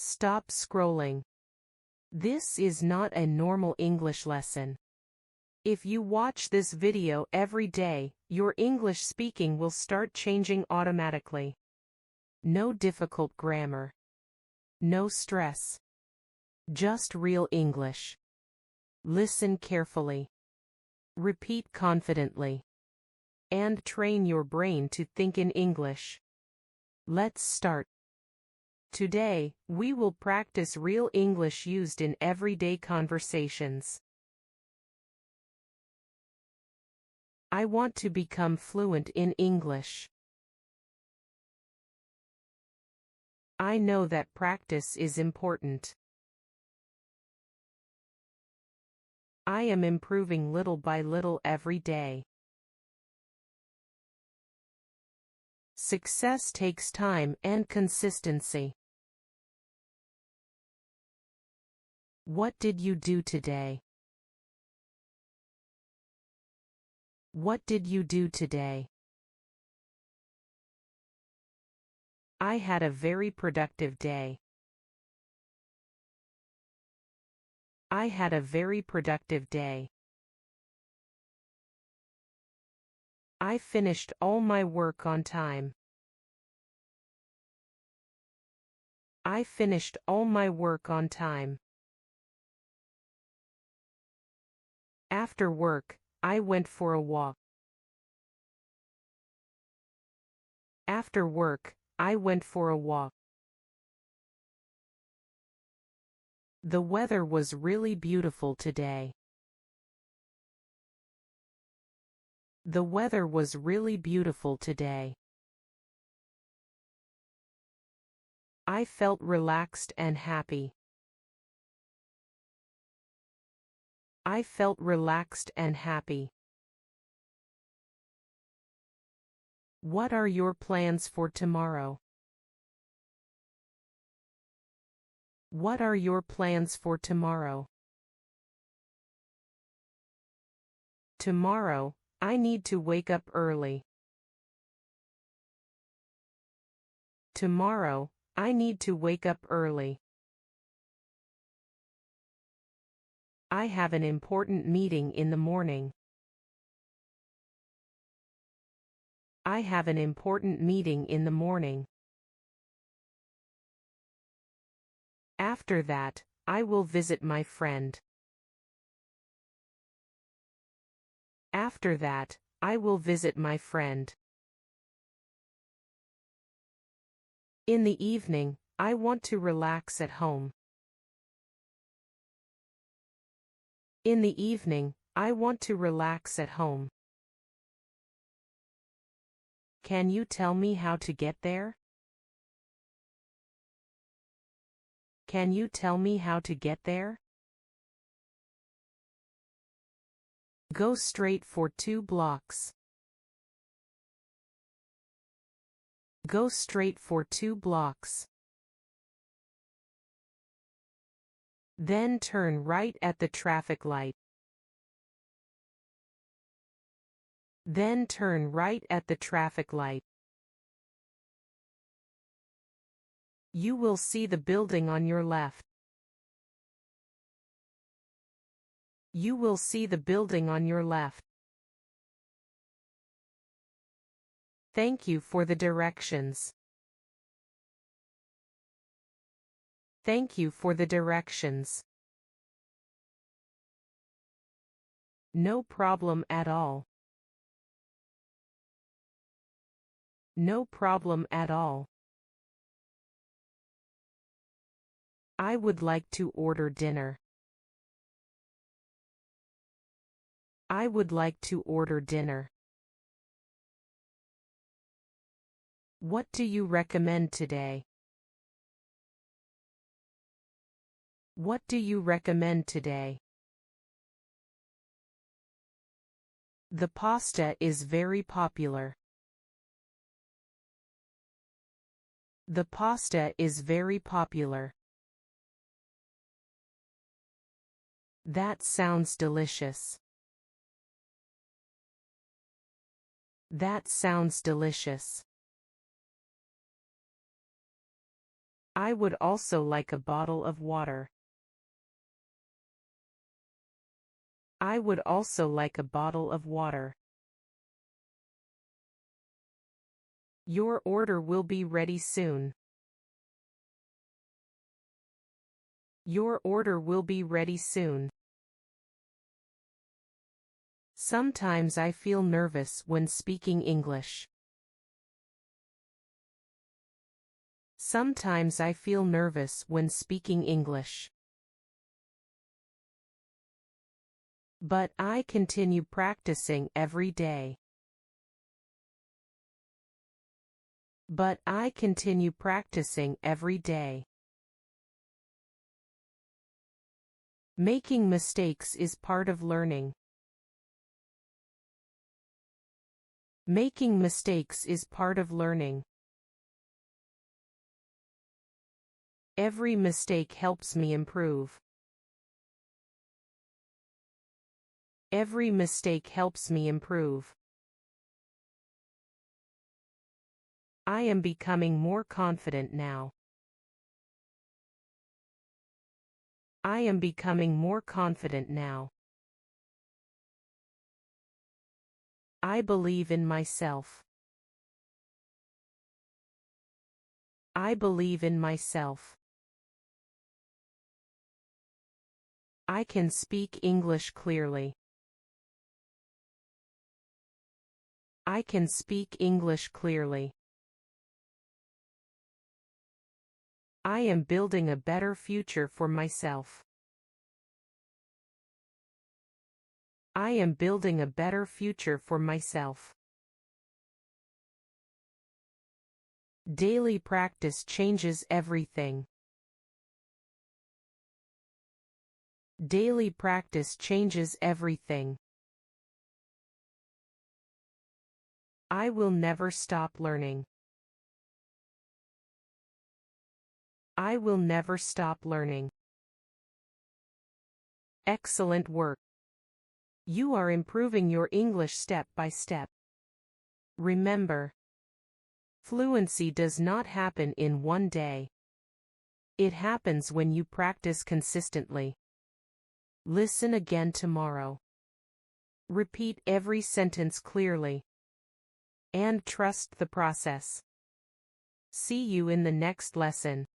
Stop scrolling. This is not a normal English lesson. If you watch this video every day, your English speaking will start changing automatically. No difficult grammar. No stress. Just real English. Listen carefully. Repeat confidently. And train your brain to think in English. Let's start. Today, we will practice real English used in everyday conversations. I want to become fluent in English. I know that practice is important. I am improving little by little every day. Success takes time and consistency. What did you do today? What did you do today? I had a very productive day. I had a very productive day. I finished all my work on time. I finished all my work on time. After work, I went for a walk. After work, I went for a walk. The weather was really beautiful today. The weather was really beautiful today. I felt relaxed and happy. I felt relaxed and happy. What are your plans for tomorrow? What are your plans for tomorrow? Tomorrow, I need to wake up early. Tomorrow, I need to wake up early. I have an important meeting in the morning. I have an important meeting in the morning. After that, I will visit my friend. After that, I will visit my friend. In the evening, I want to relax at home. In the evening, I want to relax at home. Can you tell me how to get there? Can you tell me how to get there? Go straight for 2 blocks. Go straight for 2 blocks. Then turn right at the traffic light. Then turn right at the traffic light. You will see the building on your left. You will see the building on your left. Thank you for the directions. Thank you for the directions. No problem at all. No problem at all. I would like to order dinner. I would like to order dinner. What do you recommend today? What do you recommend today? The pasta is very popular. The pasta is very popular. That sounds delicious. That sounds delicious. I would also like a bottle of water. I would also like a bottle of water. Your order will be ready soon. Your order will be ready soon. Sometimes I feel nervous when speaking English. Sometimes I feel nervous when speaking English. But I continue practicing every day. But I continue practicing every day. Making mistakes is part of learning. Making mistakes is part of learning. Every mistake helps me improve. Every mistake helps me improve. I am becoming more confident now. I am becoming more confident now. I believe in myself. I believe in myself. I can speak English clearly. I can speak English clearly. I am building a better future for myself. I am building a better future for myself. Daily practice changes everything. Daily practice changes everything. I will never stop learning. I will never stop learning. Excellent work. You are improving your English step by step. Remember, fluency does not happen in one day. It happens when you practice consistently. Listen again tomorrow. Repeat every sentence clearly. And trust the process. See you in the next lesson.